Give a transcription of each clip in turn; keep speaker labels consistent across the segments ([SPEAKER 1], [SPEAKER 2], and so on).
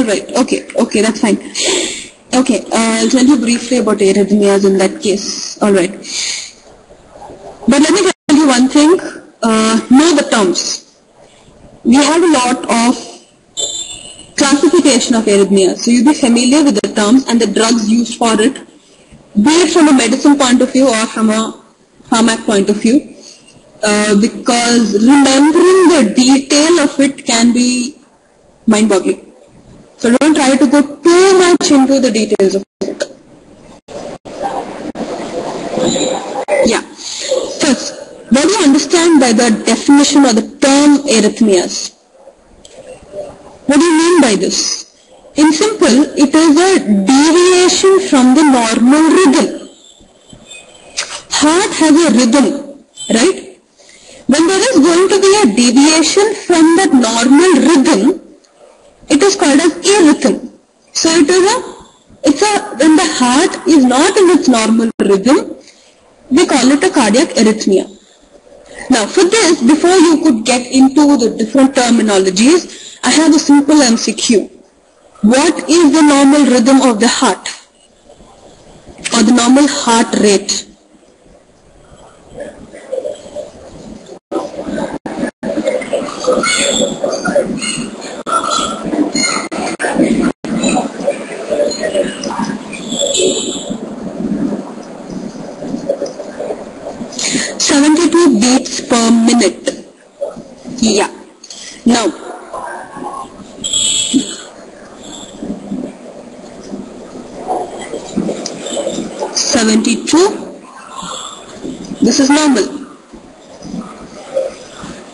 [SPEAKER 1] right. Okay, that's fine. Okay, I'll tell you briefly about arrhythmias in that case. All right. But let me tell you one thing. Know the terms. We have a lot of classification of arrhythmias. So you'll be familiar with the terms and the drugs used for it, be it from a medicine point of view or from a pharmac point of view. Because remembering the detail of it can be mind-boggling. So don't try to go too much into the details of it. Yeah. First, what do you understand by the definition or the term arrhythmias? What do you mean by this? In simple, it is a deviation from the normal rhythm. Heart has a rhythm, right? When there is going to be a deviation from that normal rhythm, it is called as arrhythm. So when the heart is not in its normal rhythm, we call it a cardiac arrhythmia. Now for this, before you could get into the different terminologies, I have a simple MCQ. What is the normal rhythm of the heart? Or the normal heart rate? Beats per minute. Yeah. Now, this is normal.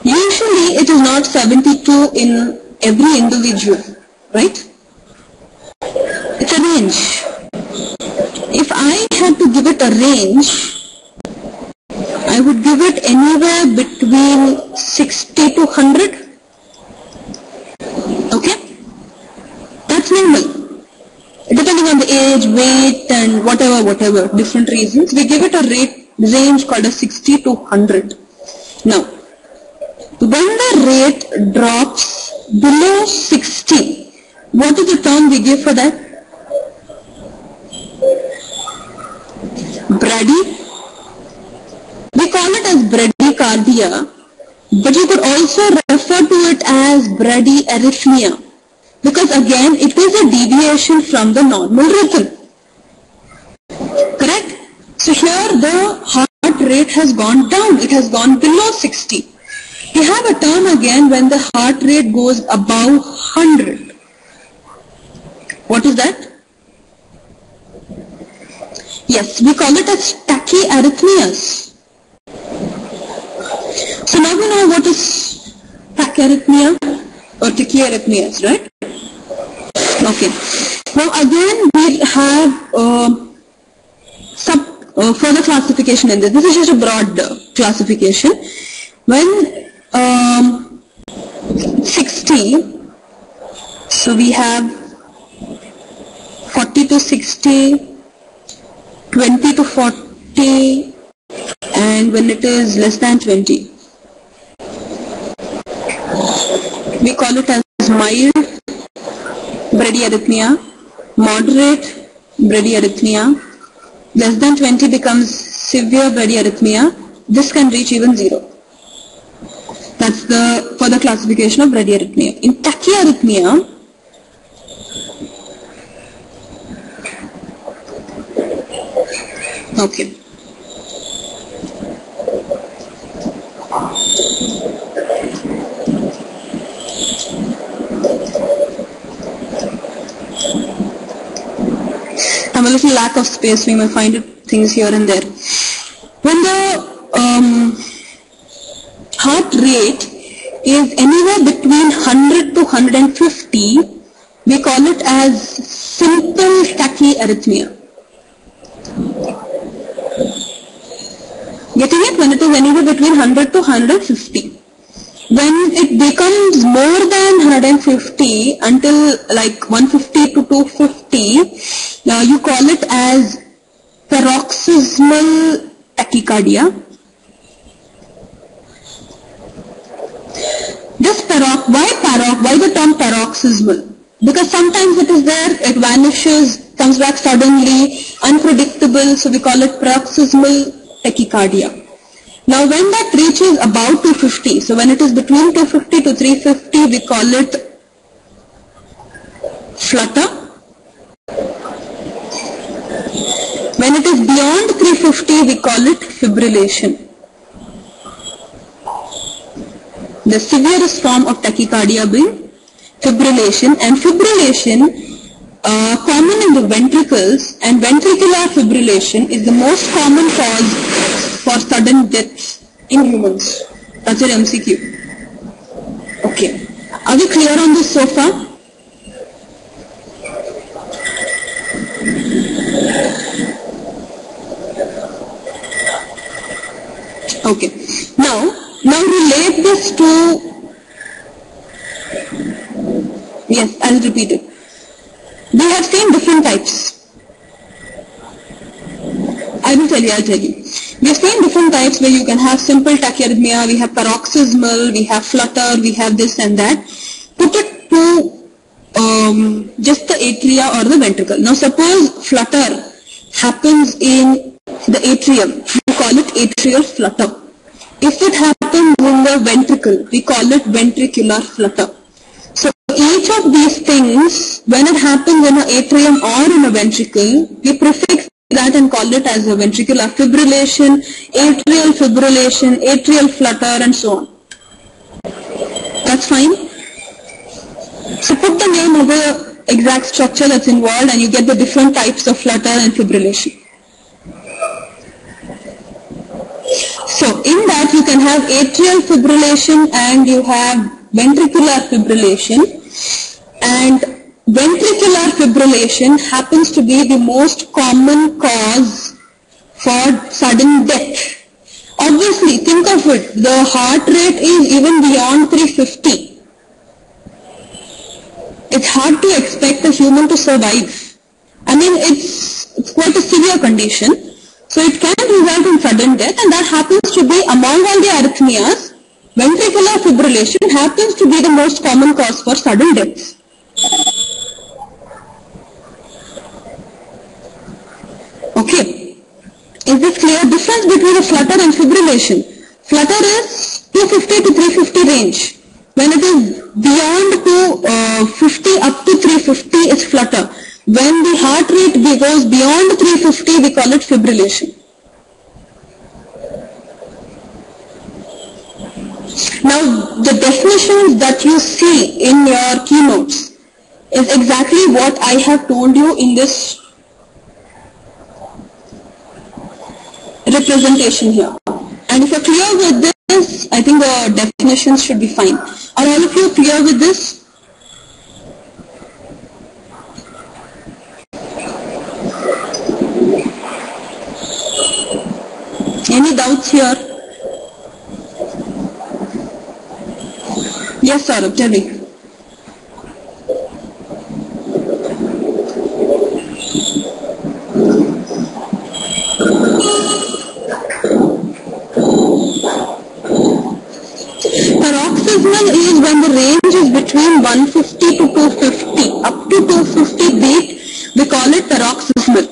[SPEAKER 1] Usually it is not 72 in every individual, right? It's a range. If I had to give it a range, I would give it anywhere between 60 to 100. Okay? That's normal. Depending on the age, weight and whatever, different reasons, we give it a range called as 60 to 100. Now, when the rate drops below 60, what is the term we give for that? Brady. We call it as bradycardia, but you could also refer to it as bradyarrhythmia, because again it is a deviation from the normal rhythm. Correct? So here the heart rate has gone down, it has gone below 60. We have a term again when the heart rate goes above 100. What is that? Yes, we call it as tachyarrhythmias. So now we know what is tachyarrhythmia or tachyarrhythmias, right? Okay. Now again we have some further classification in this. This is just a broad classification. When 60, so we have 40 to 60, 20 to 40, and when it is less than 20, we call it as mild bradyarrhythmia, moderate bradyarrhythmia, less than 20 becomes severe bradyarrhythmia. This can reach even 0. That's the further classification of bradyarrhythmia. In tachyarrhythmia, okay. I'm a little lack of space, we may find things here and there. When the heart rate is anywhere between 100 to 150, we call it as simple tachyarrhythmia. Getting it? When it is anywhere between 100 to 150. When it becomes more than 150 until like 150 to 250, you call it as paroxysmal tachycardia. Why the term paroxysmal? Because sometimes it is there, it vanishes, comes back suddenly, unpredictable, so we call it paroxysmal tachycardia. Now when that reaches about 250, so when it is between 250 to 350, we call it flutter. When it is beyond 350, we call it fibrillation. The severest form of tachycardia being fibrillation, and fibrillation common in the ventricles, and ventricular fibrillation is the most common cause for sudden death in humans. That's your MCQ. Okay. Are we clear on this so far? Okay. Now relate this to, yes, I'll repeat it. We have seen different types. I'll tell you. We have seen different types where you can have simple tachyarrhythmia, we have paroxysmal, we have flutter, we have this and that. Put it to just the atria or the ventricle. Now suppose flutter happens in the atrium, we call it atrial flutter. If it happens in the ventricle, we call it ventricular flutter. So each of these things, when it happens in an atrium or in a ventricle, we prefix that and call it as a ventricular fibrillation, atrial flutter, and so on. That's fine. So put the name of the exact structure that's involved and you get the different types of flutter and fibrillation. So in that you can have atrial fibrillation and you have ventricular fibrillation, and ventricular fibrillation happens to be the most common cause for sudden death. Obviously, think of it, the heart rate is even beyond 350. It's hard to expect a human to survive. I mean, it's quite a severe condition. So it can result in sudden death, and that happens to be, among all the arrhythmias, ventricular fibrillation happens to be the most common cause for sudden death. Okay. Is this clear? Difference between a flutter and fibrillation. Flutter is 250 to 350 range. When it is beyond 250 up to 350 is flutter. When the heart rate goes beyond 350, we call it fibrillation. Now, the definitions that you see in your keynotes is exactly what I have told you in this representation here. And if you're clear with this, I think the definitions should be fine. Are all of you clear with this? Any doubts here? Yes, Saurabh, tell me. Paroxysmal is when the range is between 150 to 250. Up to 250 beat, we call it paroxysmal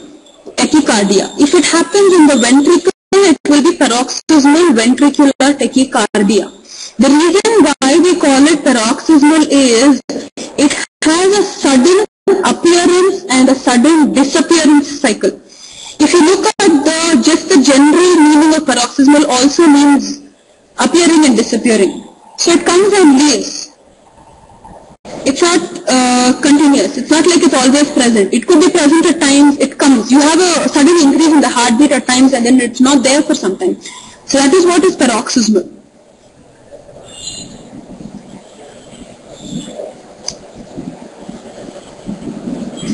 [SPEAKER 1] tachycardia. If it happens in the ventricle, it will be paroxysmal ventricular tachycardia. The reason why we call it paroxysmal is it has a sudden appearance and a sudden disappearance cycle. If you look at just the general meaning of paroxysmal also means appearing and disappearing. So it comes and leaves. It's not continuous. It's not like it's always present. It could be present at times, it comes. You have a sudden increase in the heartbeat at times and then it's not there for some time. So that is what is paroxysmal.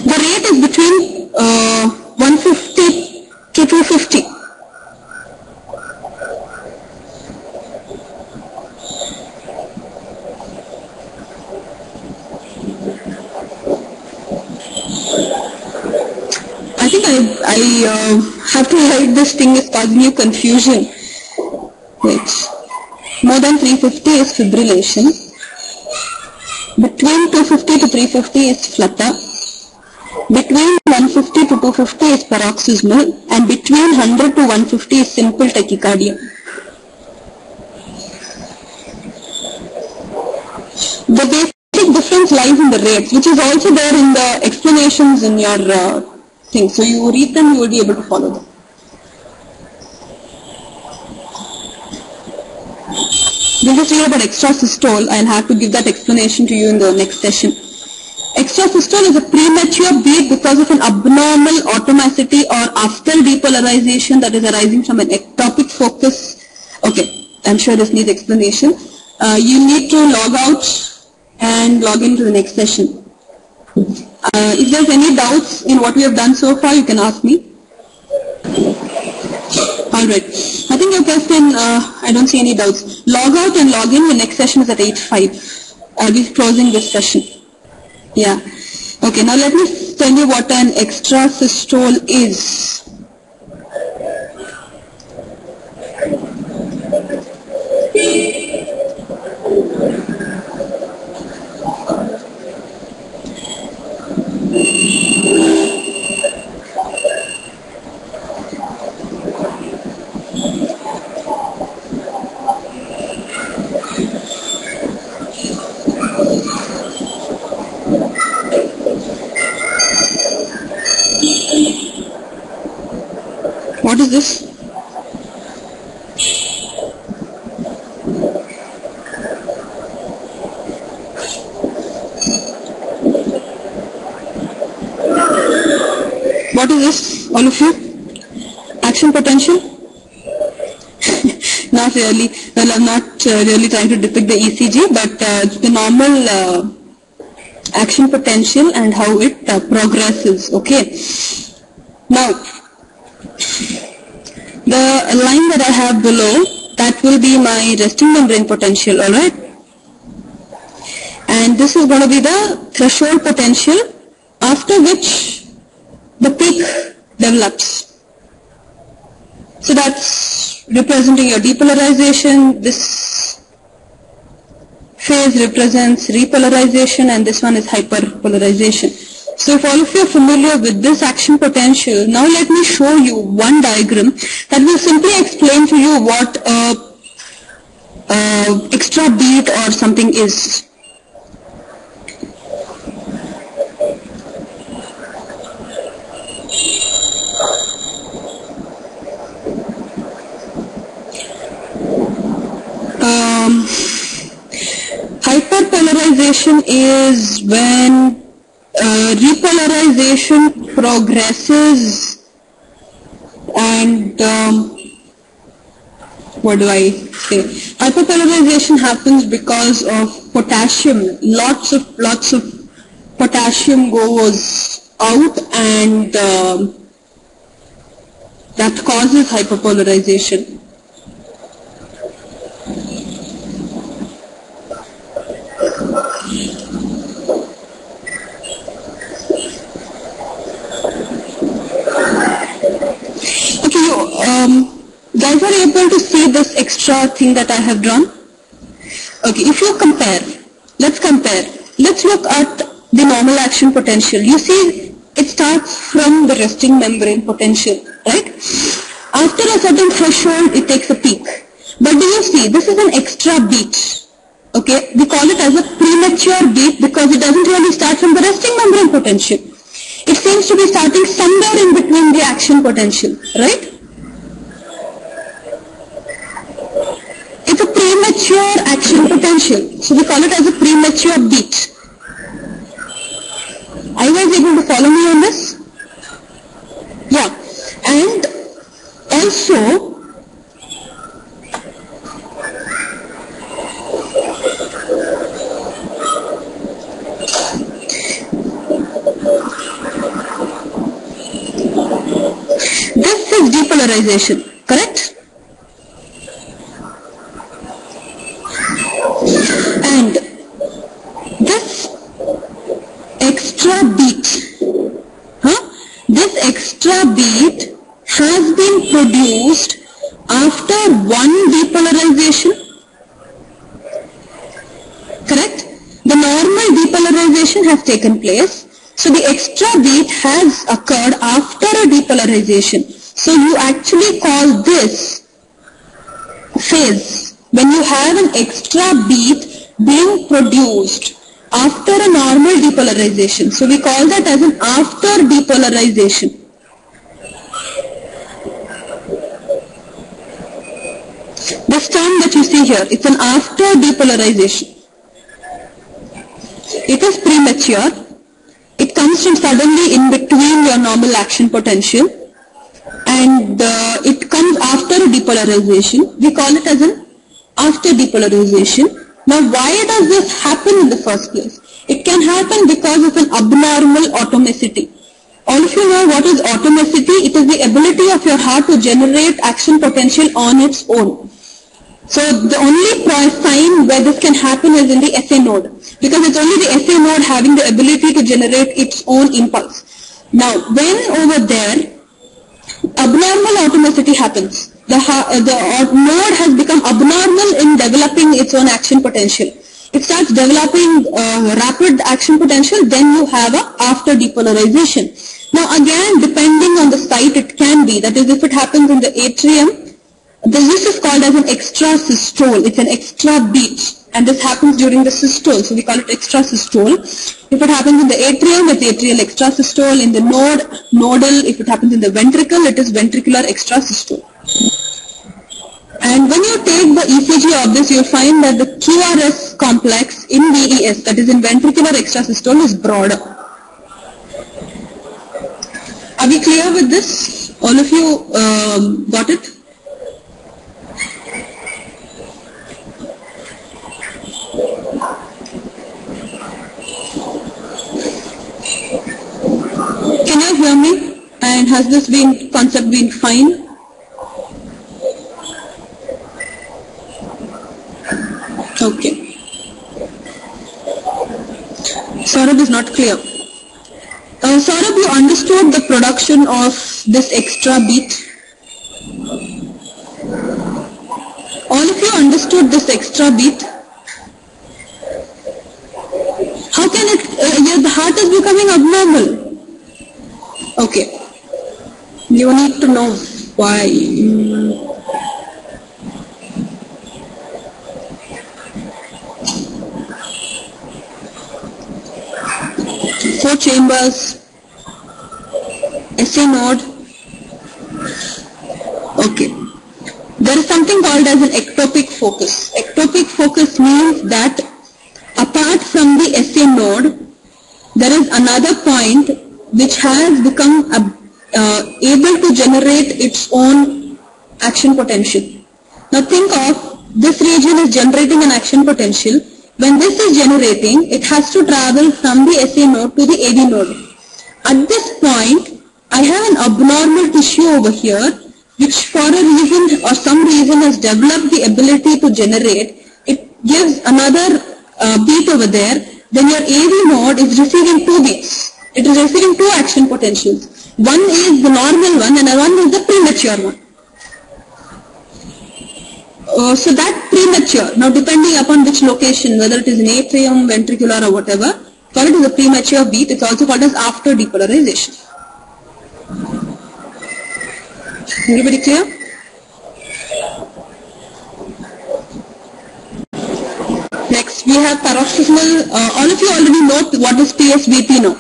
[SPEAKER 1] The rate is between 150 to 250. I think I have to write this thing is causing you confusion. Wait. More than 350 is fibrillation. Between 250 to 350 is flutter. Between 150 to 250 is paroxysmal, and between 100 to 150 is simple tachycardia. The basic difference lies in the rates, which is also there in the explanations in your thing. So you read them, you will be able to follow them. This is really about extrasystole. I'll have to give that explanation to you in the next session. Extrasystole is a premature beat because of an abnormal atomicity or after depolarization that is arising from an ectopic focus. Okay, I'm sure this needs explanation. You need to log out and log into the next session. If there's any doubts in what we have done so far, you can ask me. Alright, I think your question, I don't see any doubts. Log out and log in, the next session is at 8:05. I'll be closing this session. Yeah. Okay, now let me tell you what an extrasystole is. What is this? What is this, all of you? Action potential? Not really. Well, I'm not really trying to depict the ECG, but the normal action potential and how it progresses. Okay. Now, the line that I have below, that will be my resting membrane potential, alright? And this is going to be the threshold potential, after which the peak develops. So that's representing your depolarization. This phase represents repolarization, and this one is hyperpolarization. So if all of you are familiar with this action potential, now let me show you one diagram that will simply explain to you what extra beat or something is. Hyperpolarization is when repolarization progresses and what do I say? Hyperpolarization happens because of potassium. Lots of potassium goes out, and that causes hyperpolarization. Guys are able to see this extra thing that I have drawn? Okay, if you compare, let's compare. Let's look at the normal action potential. You see, it starts from the resting membrane potential, right? After a certain threshold, it takes a peak. But do you see, this is an extra beat. Okay, we call it as a premature beat because it doesn't really start from the resting membrane potential. It seems to be starting somewhere in between the action potential, right? It's a premature action potential. So we call it as a premature beat. Are you guys able to follow me on this? Yeah. And also, this is depolarization, correct? And this extra beat, this extra beat has been produced after one depolarization, correct? The normal depolarization has taken place. So the extra beat has occurred after a depolarization. So you actually call this phase when you have an extra beat being produced after a normal depolarization. So we call that as an after depolarization. This term that you see here, it's an after depolarization. It is premature. It comes from suddenly in between your normal action potential, and it comes after a depolarization. We call it as an after depolarization. Now, why does this happen in the first place? It can happen because of an abnormal atomicity. All of you know what is atomicity? It is the ability of your heart to generate action potential on its own. So the only sign where this can happen is in the SA node, because it's only the SA node having the ability to generate its own impulse. Now, when over there abnormal atomicity happens, the node has become abnormal in developing its own action potential. It starts developing rapid action potential, then you have a after depolarization. Now again, depending on the site, it can be, that is, if it happens in the atrium, this is called as an extra systole. It's an extra beat, and this happens during the systole, so we call it extra systole. If it happens in the atrium, it's atrial extra systole. In the node, nodal. If it happens in the ventricle, it is ventricular extra systole. And when you take the ECG of this, you'll find that the QRS complex in VES, that is in ventricular extra systole, is broader. Are we clear with this? All of you got it? Can you hear me? And has this concept been fine? Okay. Saurabh is not clear. Saurabh, you understood the production of this extra beat? All of you understood this extra beat? How can it, the heart is becoming abnormal? Okay. You need to know why. 4 chambers, SA node. Okay. There is something called as an ectopic focus. Ectopic focus means that apart from the SA node, there is another point which has become able to generate its own action potential. Now think of this region is generating an action potential. When this is generating, it has to travel from the SA node to the AD node. At this point, I have an abnormal tissue over here, which for a reason or some reason has developed the ability to generate. It gives another beat over there. Then your AD node is receiving 2 beats. It is receiving 2 action potentials. One is the normal one and one is the premature one. So that premature, now depending upon which location, whether it is an atrium, ventricular or whatever, call it as a premature beat. It's also called as after depolarization. Everybody clear? Next, we have paroxysmal. All of you already know what is PSVT now.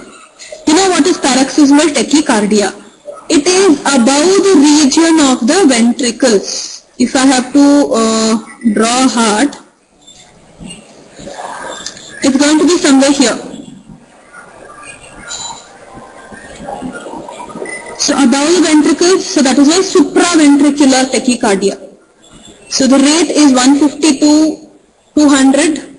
[SPEAKER 1] You know what is paroxysmal tachycardia? It is above the region of the ventricles. If I have to draw a heart, it's going to be somewhere here. So above the ventricles, so that is why supraventricular tachycardia. So the rate is 150 to 200,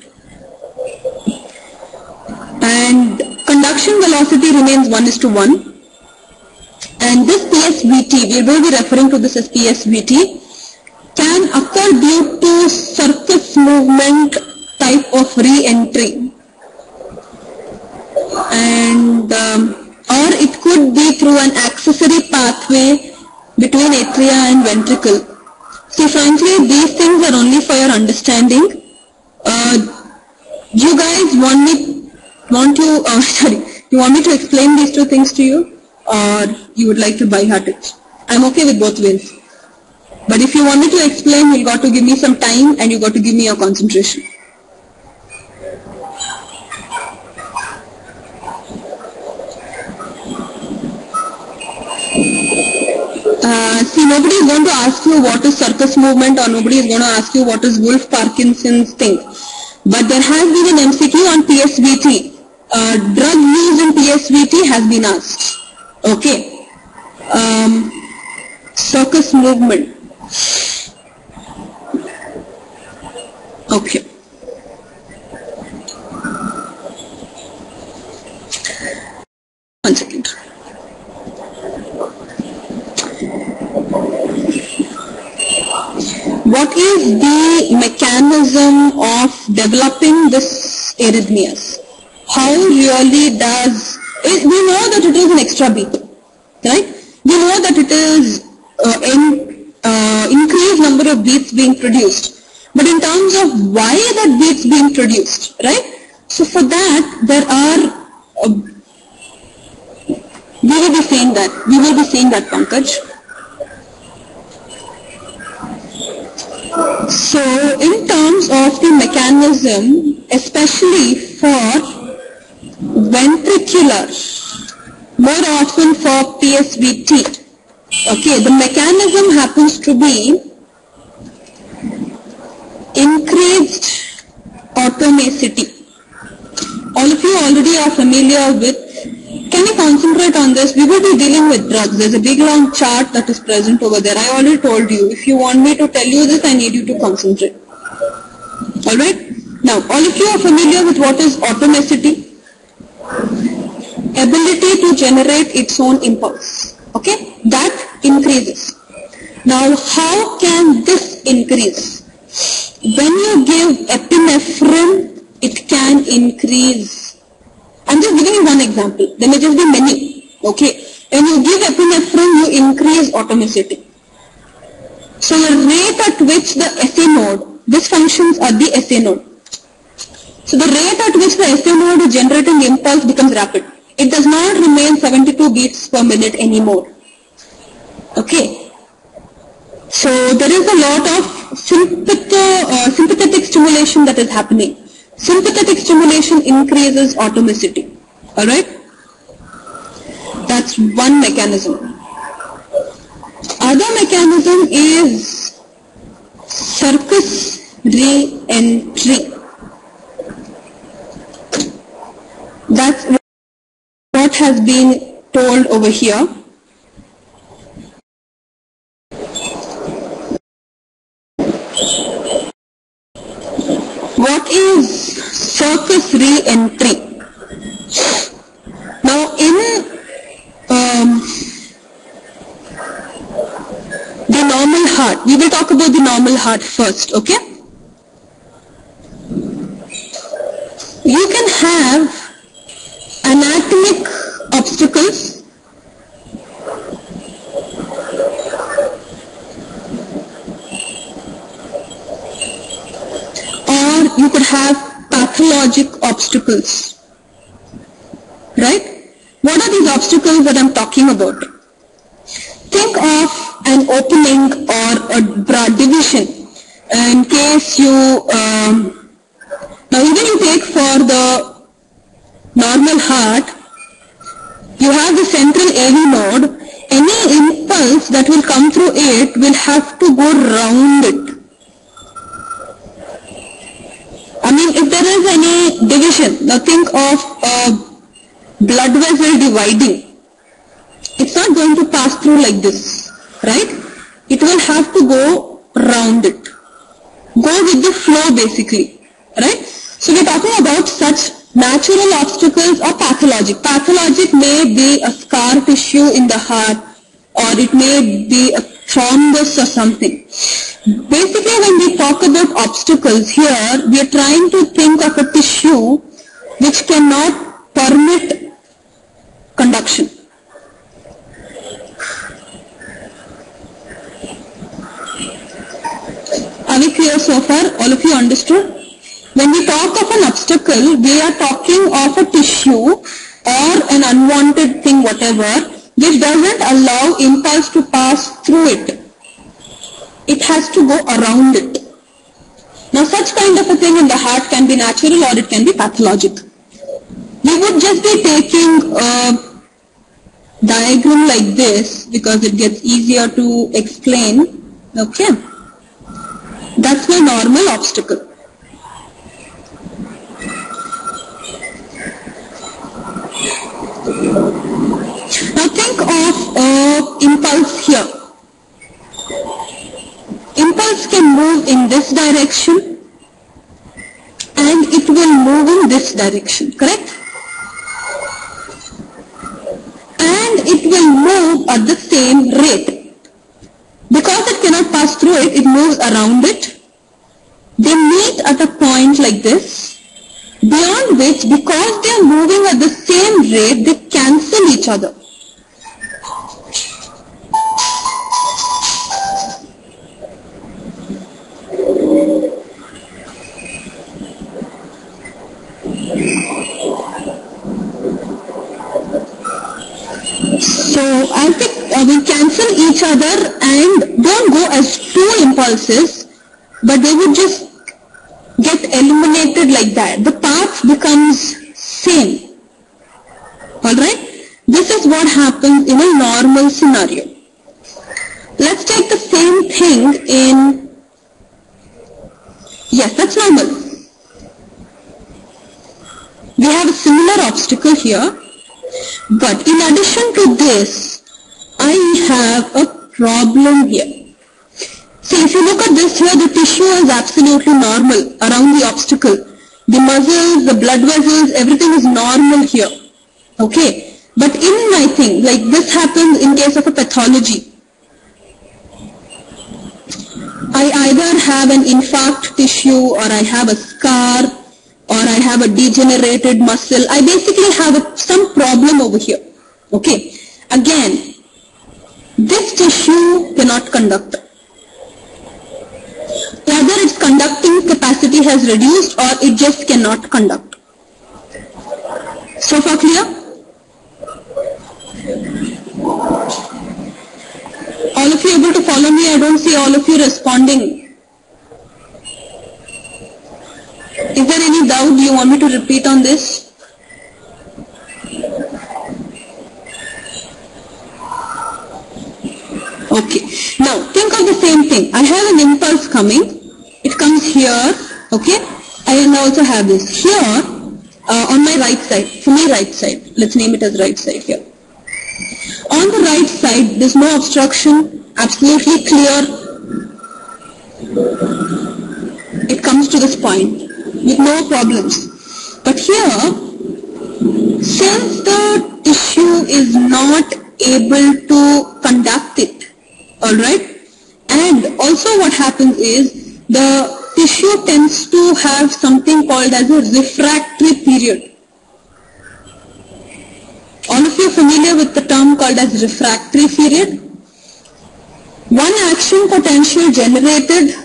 [SPEAKER 1] and conduction velocity remains 1:1. And this PSVT, we will be referring to this as PSVT, can occur due to circus movement type of re-entry, and or it could be through an accessory pathway between atria and ventricle. See, frankly, these things are only for your understanding. You guys want me Want you, sorry, you want me to explain these two things to you, or you would like to by heart it? I'm okay with both ways. But if you want me to explain, you got to give me some time and you got to give me your concentration. See, nobody is going to ask you what is circus movement, or nobody is going to ask you what is Wolf Parkinson's thing. But there has been an MCQ on PSVT. Drug use in PSVT has been asked. Okay. Circus movement. Okay. One second. What is the mechanism of developing this arrhythmias? How really does it, we know that it is an extra beat, right? We know that it is increased number of beats being produced. But in terms of why that beats being produced, right? So for that, there are, we will be saying that, Pankaj. So in terms of the mechanism, especially for ventricular, more often for PSVT, okay, the mechanism happens to be increased automaticity. All of you already are familiar with. Can you concentrate on this? We will be dealing with drugs. There's a big long chart that is present over there. I already told you. If you want me to tell you this, I need you to concentrate. Alright? Now, all of you are familiar with what is automaticity? Ability to generate its own impulse. Okay? That increases. Now, how can this increase? When you give epinephrine, it can increase. I'm just giving you one example. There may just be many. Okay. When you give epinephrine, you increase automaticity. So the rate at which the SA node, this functions at the SA node. So the rate at which the SA node is generating impulse becomes rapid. It does not remain 72 beats per minute anymore. Okay. So there is a lot of sympathetic stimulation that is happening. Sympathetic stimulation increases automaticity. Alright? That's one mechanism. Other mechanism is circus re-entry. That's what has been told over here. What is circus re-entry? Now in the normal heart, we will talk about the normal heart first, okay? You can have anatomic obstacles or you could have pathologic obstacles, right? What are these obstacles that I'm talking about? Think of an opening or a broad division. In case you, now even you take for the normal heart, you have the central AV node. Any impulse that will come through it will have to go round it. I mean, if there is any division, now think of a blood vessel dividing. It's not going to pass through like this, right? It will have to go round it. Go with the flow basically, right? So we're talking about such natural obstacles or pathologic. Pathologic may be a scar tissue in the heart, or it may be a thrombus or something. Basically, when we talk about obstacles here, we are trying to think of a tissue which cannot permit conduction. Are we clear so far? All of you understood? When we talk of an obstacle, example, we are talking of a tissue or an unwanted thing, whatever, which doesn't allow impulse to pass through it. It has to go around it. Now such kind of a thing in the heart can be natural or it can be pathologic. We would just be taking a diagram like this because it gets easier to explain. Okay. That's my normal obstacle. Now think of impulse here. Impulse can move in this direction and it will move in this direction, correct? And it will move at the same rate. Because it cannot pass through it, it moves around it. They meet at a point like this, beyond which, because they are moving at the same rate, they cancel each other. So I think we cancel each other and don't go as two impulses, but they would just get eliminated like that. The path becomes same. Alright? This is what happens in a normal scenario. Let's take the same thing in, yes, that's normal. We have a similar obstacle here. But in addition to this, I have a problem here. See, if you look at this here, the tissue is absolutely normal around the obstacle. The muscles, the blood vessels, everything is normal here. Okay. But in my thing, like this happens in case of a pathology. I either have an infarct tissue or I have a scar, or I have a degenerated muscle. I basically have some problem over here. Okay. Again, this tissue cannot conduct. Either its conducting capacity has reduced or it just cannot conduct. So far clear? All of you able to follow me? I don't see all of you responding. Is there any doubt you want me to repeat on this? Okay. Now, think of the same thing. I have an impulse coming. It comes here. Okay. I also have this. Here, on my right side. For me, right side. Let's name it as right side here. On the right side, there's no obstruction. Absolutely clear. It comes to this point with no problems. But here, since the tissue is not able to conduct it, alright, and also what happens is the tissue tends to have something called as a refractory period. All of you are familiar with the term called as refractory period? One action potential generated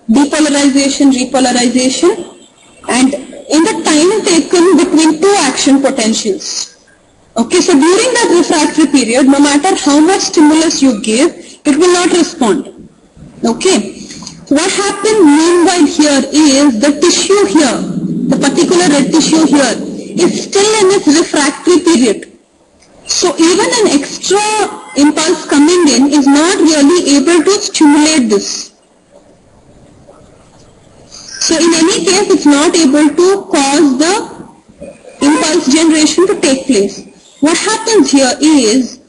[SPEAKER 1] depolarization, repolarization, and in the time taken between two action potentials. Okay, so during that refractory period, no matter how much stimulus you give, it will not respond. Okay, so what happens meanwhile here is the tissue here, the particular red tissue here, is still in its refractory period. So even an extra impulse coming in is not really able to stimulate this. So in any case, it's not able to cause the impulse generation to take place. What happens here is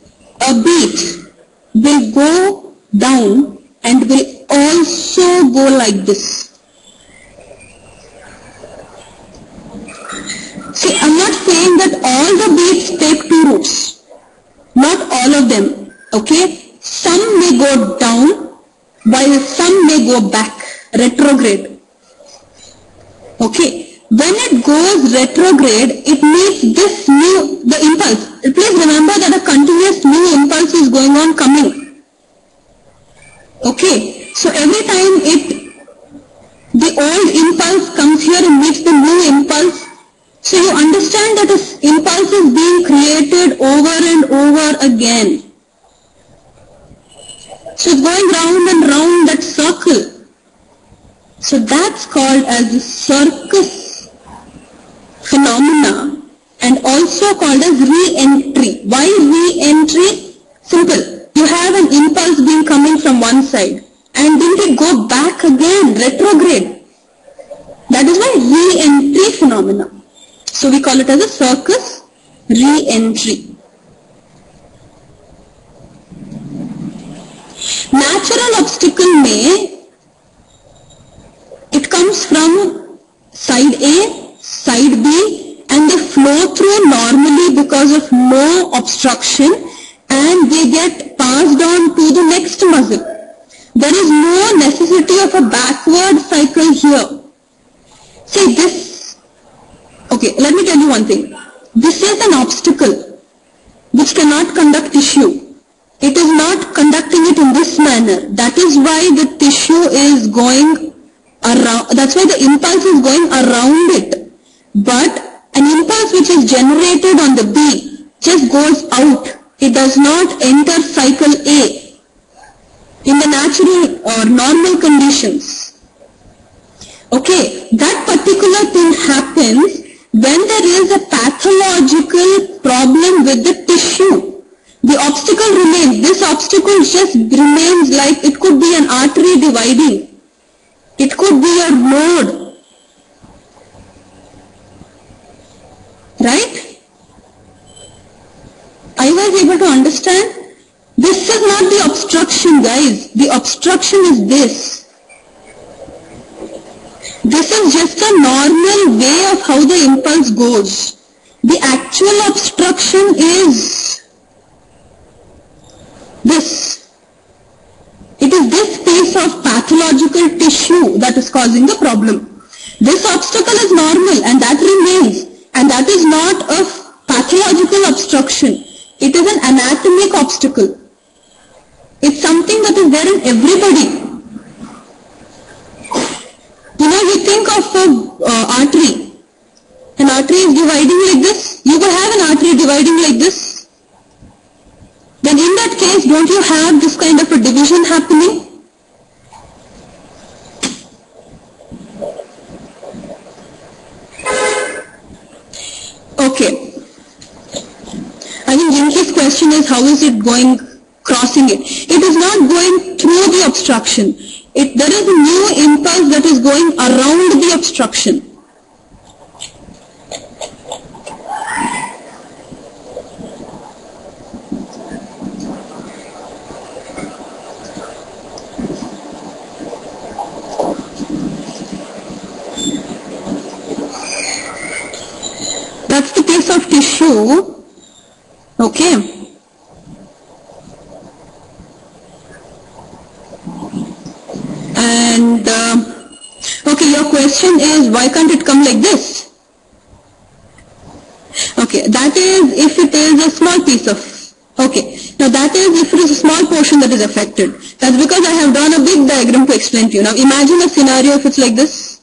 [SPEAKER 1] a beat will go down and will also go like this. See, I'm not saying that all the beats take two routes. Not all of them. Okay? Some may go down while some may go back, retrograde. Okay, when it goes retrograde, it means this new, the impulse. Please remember that a continuous new impulse is going on coming. Okay, so every time the old impulse comes here and meets the new impulse, impulse is being created over and over again. So it's going round and round that circle. So that's called as the circus phenomena, and also called as re-entry. Why re-entry? Simple. You have an impulse being coming from one side, and then they go back again, retrograde. That is why re-entry phenomena. So we call it as a circus re-entry. Natural obstacle may, it comes from side A, side B, and they flow through normally because of no obstruction, and they get passed on to the next muscle. There is no necessity of a backward cycle here. See this, okay, let me tell you one thing. This is an obstacle which cannot conduct tissue. It is not conducting it in this manner. That is why the tissue is going around, that's why the impulse is going around it. But an impulse which is generated on the B just goes out. It does not enter cycle A in the natural or normal conditions. Okay, that particular thing happens when there is a pathological problem with the tissue. The obstacle remains. This obstacle just remains, like it could be an artery dividing. It could be a node. Right? Are you guys able to understand? This is not the obstruction, guys. The obstruction is this. This is just a normal way of how the impulse goes. The actual obstruction is this. It is this piece of pathological tissue that is causing the problem. This obstacle is normal and that remains, and that is not a pathological obstruction. It is an anatomic obstacle. It's something that is there in everybody. You know, you think of an artery. An artery is dividing like this. You could have an artery dividing like this. Then in that case, don't you have this kind of a division happening? Okay. I think Jinky's question is, how is it going, crossing it? It is not going through the obstruction. There is a new impulse that is going around the obstruction. That's the piece of tissue. Okay. And okay, your question is, why can't it come like this? Okay, that is if it is a small piece of, okay, now that is if it is a small portion that is affected. That's because I have drawn a big diagram to explain to you. Now imagine a scenario if it's like this.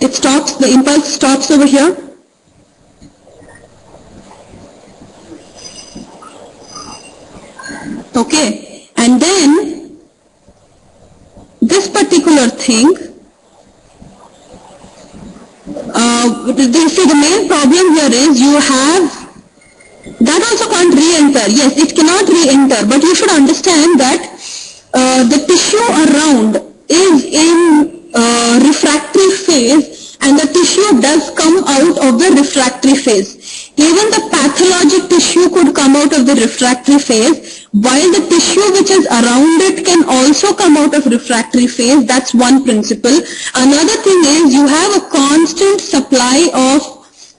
[SPEAKER 1] It stops, the impulse stops over here. Okay, and then this particular thing, see, the main problem here is you have, that also can't re-enter. Yes, it cannot re-enter, but you should understand that the tissue around is in refractory phase, and the tissue does come out of the refractory phase. Even the pathologic tissue could come out of the refractory phase, while the tissue which is around it can also come out of refractory phase. That's one principle. Another thing is you have a constant supply of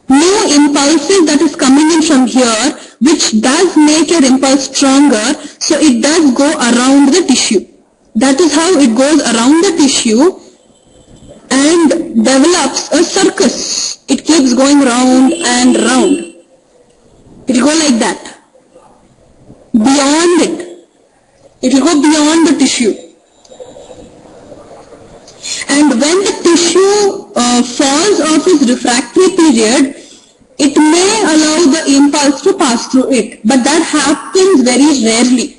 [SPEAKER 1] new impulses that is coming in from here, which does make your impulse stronger, so it does go around the tissue. That is how it goes around the tissue and develops a circus. It keeps going round and round. It will go like that. Beyond it. It will go beyond the tissue. And when the tissue falls off its refractory period, it may allow the impulse to pass through it, but that happens very rarely.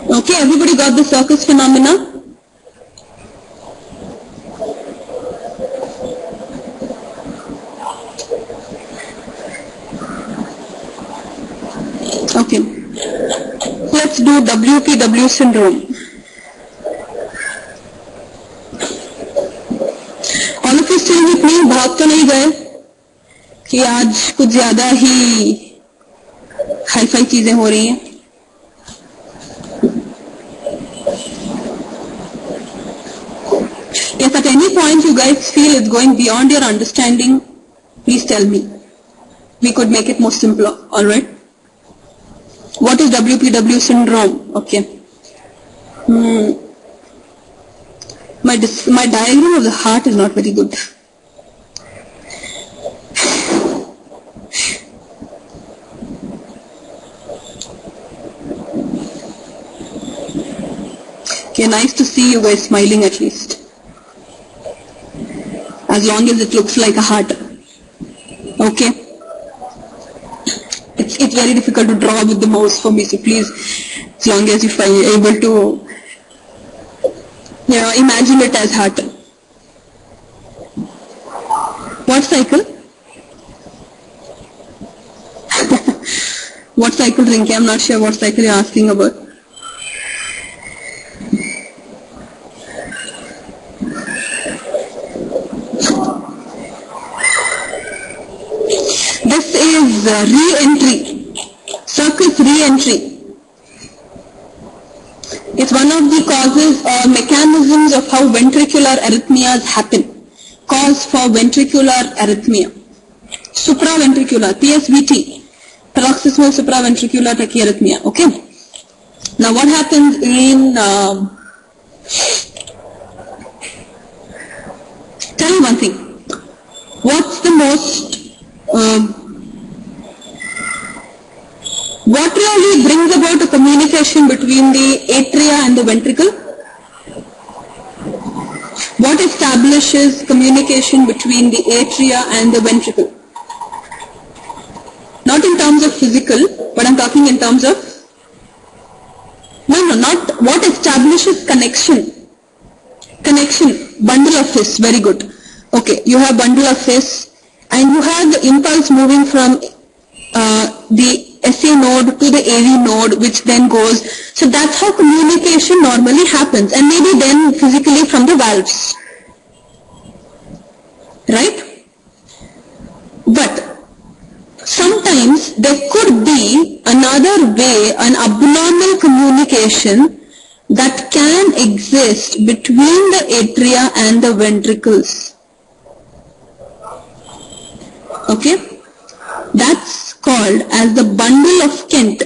[SPEAKER 1] Okay, everybody got the circus phenomena? Okay, let's do WPW syndrome. All of you still with me? भाग तो नहीं गए कि आज कुछ ज्यादा ही hi-fi चीजें हो रही हैं? If at any point you guys feel it's going beyond your understanding, please tell me. We could make it more simpler, alright? What is WPW syndrome? Okay. My diagram of the heart is not very good. Okay, nice to see you guys smiling at least. As long as it looks like a heart. Okay. It's very difficult to draw with the mouse for me, so please, as long as you are able to, imagine it as heart. What cycle? What cycle, Rinki? I'm not sure what cycle you're asking about. This is re-entry, circus re-entry. It's one of the causes or mechanisms of how ventricular arrhythmias happen. Cause for ventricular arrhythmia. Supraventricular, PSVT, paroxysmal supraventricular tachyarrhythmia. Okay. Now what happens in, tell me one thing. What's the most, what really brings about a communication between the atria and the ventricle? What establishes communication between the atria and the ventricle? Not in terms of physical, but I'm talking in terms of, not what establishes connection. Connection, bundle of His, very good. Okay, you have bundle of His and you have the impulse moving from the SA node to the AV node, which then goes. So that's how communication normally happens, and maybe then physically from the valves. Right? But sometimes there could be another way, an abnormal communication that can exist between the atria and the ventricles. Okay? That's called as the bundle of Kent.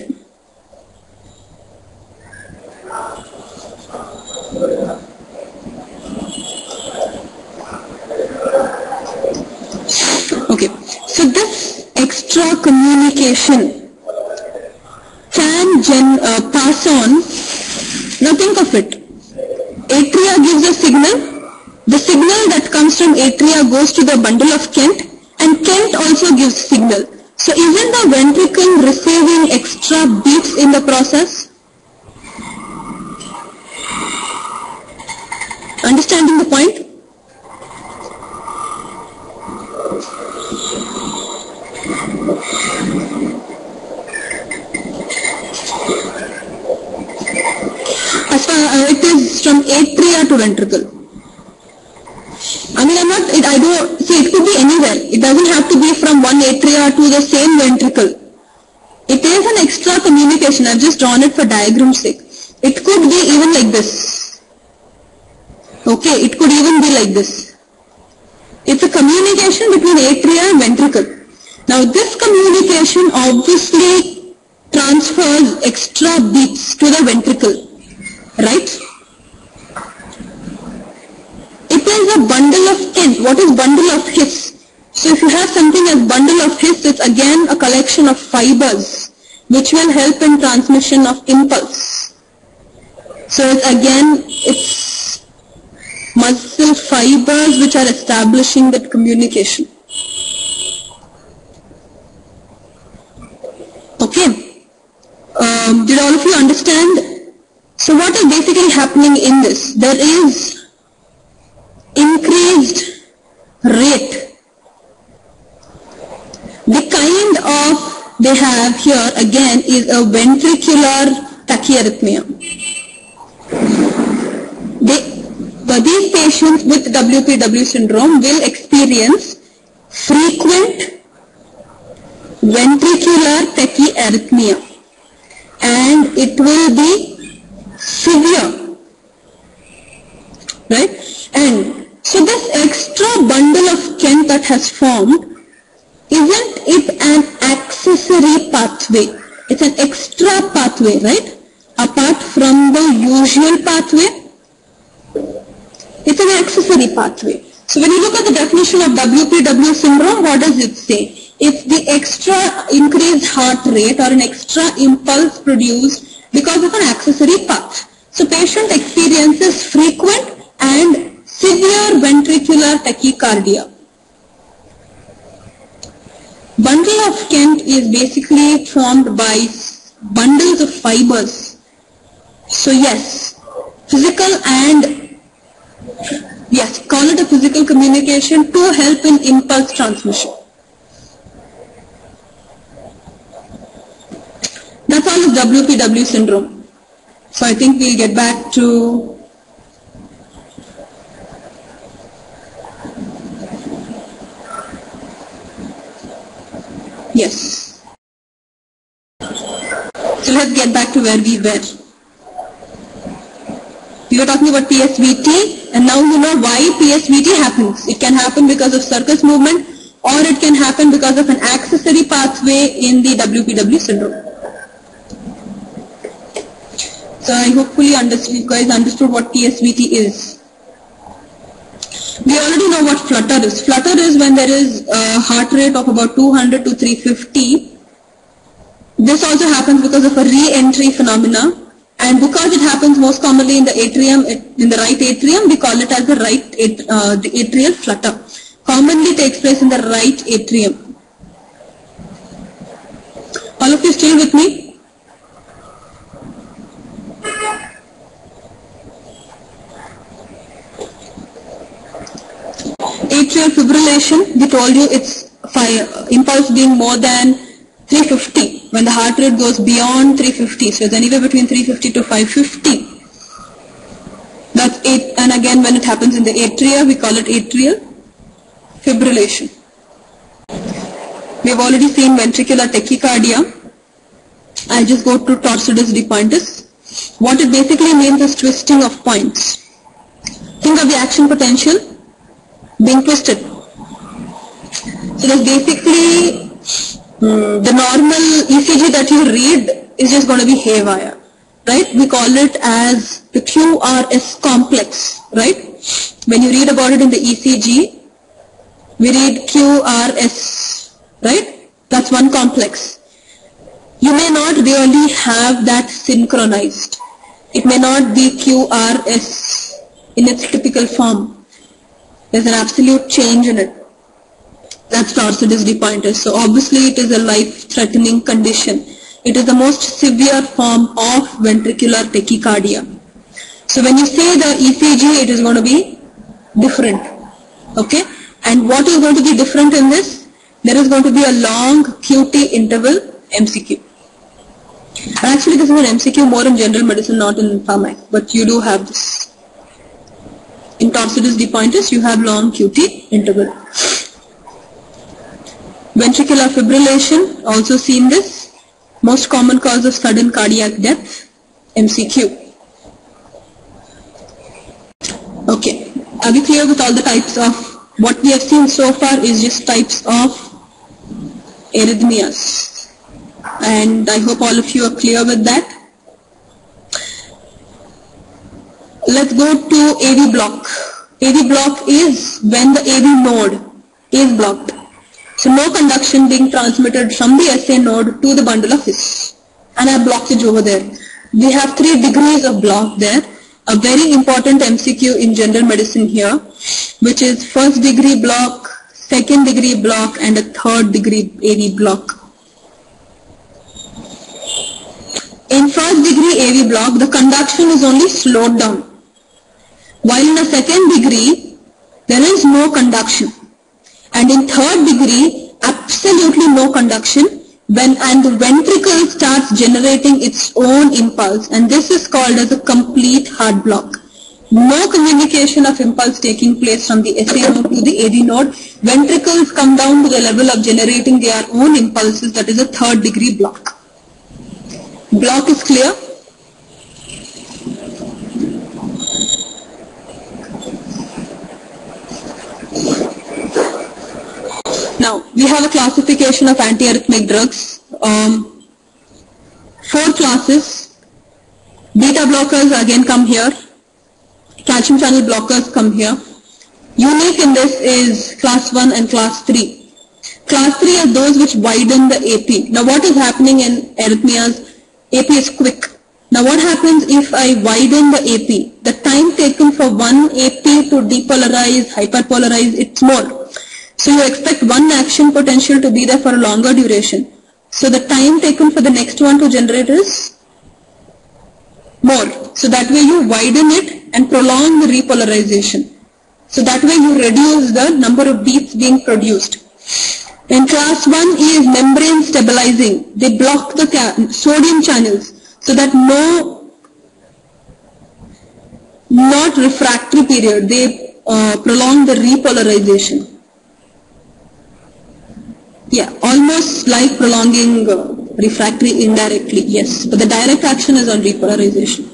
[SPEAKER 1] Okay, so this extra communication can pass on. Now think of it. Atria gives a signal. The signal that comes from atria goes to the bundle of Kent, and Kent also gives signal. So isn't the ventricle receiving extra beats in the process? Understanding the point? As far as it is from atria to ventricle. I mean, I don't, see, it could be anywhere. It doesn't have to be from one atria to the same ventricle. It is an extra communication. I've just drawn it for diagram's sake. It could be even like this. Okay, it could even be like this. It's a communication between atria and ventricle. Now, this communication obviously transfers extra beats to the ventricle. Right? It is a bundle of Kent. What is bundle of His? So if you have something as bundle of His, it's again a collection of fibers which will help in transmission of impulse. So it's muscle fibers which are establishing that communication. Okay. Did all of you understand? So what is basically happening in this? There is increased rate. The kind of they have here again is a ventricular tachyarrhythmia. These patients with WPW syndrome will experience frequent ventricular tachyarrhythmia, and it will be severe, right? And so this extra bundle of Kent that has formed, isn't it an accessory pathway? It's an extra pathway, right? Apart from the usual pathway, it's an accessory pathway. So when you look at the definition of WPW syndrome, what does it say? It's the extra increased heart rate or an extra impulse produced because of an accessory path. So patient experiences frequent and severe ventricular tachycardia. Bundle of Kent is basically formed by bundles of fibers. So yes, physical and yes, call it a physical communication to help in impulse transmission. That's all is WPW syndrome. So I think we'll get back to yes. So let's get back to where we were. We were talking about PSVT, and now you know why PSVT happens. It can happen because of circus movement, or it can happen because of an accessory pathway in the WPW syndrome. So I hopefully you guys understood what PSVT is. We already know what flutter is. Flutter is when there is a heart rate of about 200 to 350. This also happens because of a re-entry phenomena. And because it happens most commonly in the atrium, in the right atrium, we call it as the the atrial flutter. Commonly takes place in the right atrium. All of you still with me? Atrial fibrillation, we told you it's impulse being more than 350 when the heart rate goes beyond 350. So it's anywhere between 350 to 550. That's it. And again, when it happens in the atria, we call it atrial fibrillation. We've already seen ventricular tachycardia. I just go to torsidus de pointis. What it basically means is twisting of points. Think of the action potential being twisted. So that's basically the normal ECG that you read is just going to be haywire, right? We call it as the QRS complex, right? When you read about it in the ECG, we read QRS, right? That's one complex. You may not really have that synchronized. It may not be QRS in its typical form. There's an absolute change in it. That's torsidus de pointis. So obviously it is a life-threatening condition. It is the most severe form of ventricular tachycardia. So when you say the ECG, it is going to be different. Okay? And what is going to be different in this? There is going to be a long QT interval MCQ. Actually this is an MCQ more in general medicine, not in pharmac, but you do have this. In torsidus de pointis, you have long QT interval. Ventricular fibrillation, also seen this. Most common cause of sudden cardiac death, MCQ. Okay, are we clear with all the types of, what we have seen so far is just types of arrhythmias. And I hope all of you are clear with that. Let's go to AV block. AV block is when the AV node is blocked. So no conduction being transmitted from the SA node to the bundle of His. And I have blockage over there. we have 3 degrees of block there. A very important MCQ in general medicine here, which is first degree block, second degree block, and a third degree AV block. In first degree AV block, the conduction is only slowed down, while in a second degree, there is no conduction, and in third degree, absolutely no conduction, and the ventricle starts generating its own impulse, and this is called as a complete heart block. No communication of impulse taking place from the SA node to the AD node. Ventricles come down to the level of generating their own impulses. That is a third degree block. Block is clear? Now, we have a classification of antiarrhythmic drugs. 4 classes. Beta blockers again come here. Calcium channel blockers come here. Unique in this is class 1 and class 3. Class 3 are those which widen the AP. Now what is happening in arrhythmias? AP is quick. Now what happens if I widen the AP? The time taken for one AP to depolarize, hyperpolarize, it's more. So you expect one action potential to be there for a longer duration. So the time taken for the next one to generate is more. So that way you widen it and prolong the repolarization. So that way you reduce the number of beats being produced. In class 1 is membrane stabilizing. They block the sodium channels so that not refractory period. They prolong the repolarization. Yeah, almost like prolonging refractory indirectly, yes. But the direct action is on repolarization.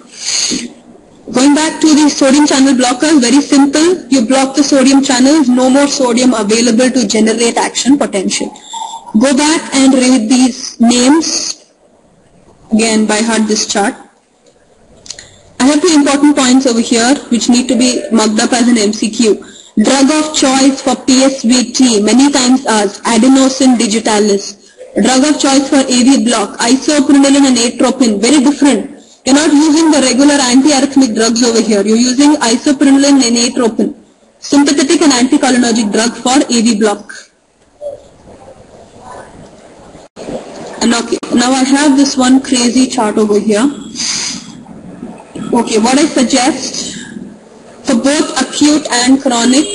[SPEAKER 1] Going back to the sodium channel blockers, very simple. You block the sodium channels, no more sodium available to generate action potential. Go back and read these names. Again, by heart this chart. I have 2 important points over here which need to be marked up as an MCQ. Drug of choice for PSVT, many times asked, adenosine digitalis. Drug of choice for AV block, isoprenoline and atropine, very different. You're not using the regular antiarrhythmic drugs over here. You're using isoprenoline and atropine, sympathetic and anticholinergic drug for AV block. And okay, now I have this one crazy chart over here. Okay, what I suggest, for both acute and chronic,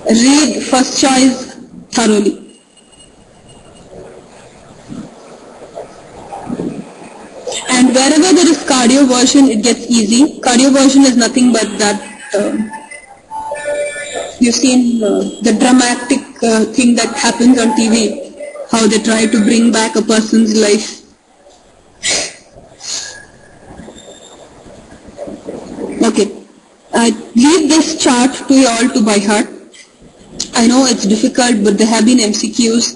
[SPEAKER 1] read first choice thoroughly. And wherever there is cardioversion, it gets easy. Cardioversion is nothing but that, you've seen the dramatic thing that happens on TV, how they try to bring back a person's life. Okay, I leave this chart to you all to by heart. I know it's difficult, but there have been MCQs,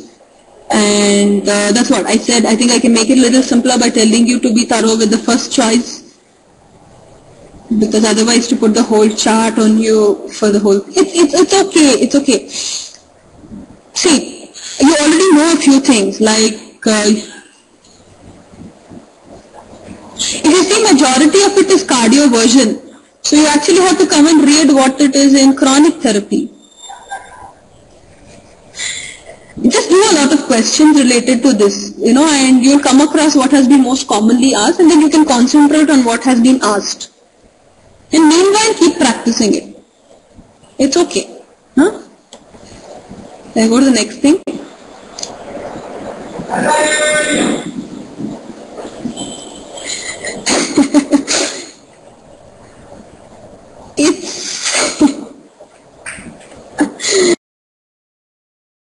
[SPEAKER 1] and that's what I said. I think I can make it a little simpler by telling you to be thorough with the first choice, because otherwise to put the whole chart on you for the whole, it's okay. See, you already know a few things, like if you see majority of it is cardioversion. So you actually have to come and read what it is in chronic therapy. Just do a lot of questions related to this, and you'll come across what has been most commonly asked, and then you can concentrate on what has been asked. And meanwhile, keep practicing it. It's okay. Huh? Then go to the next thing.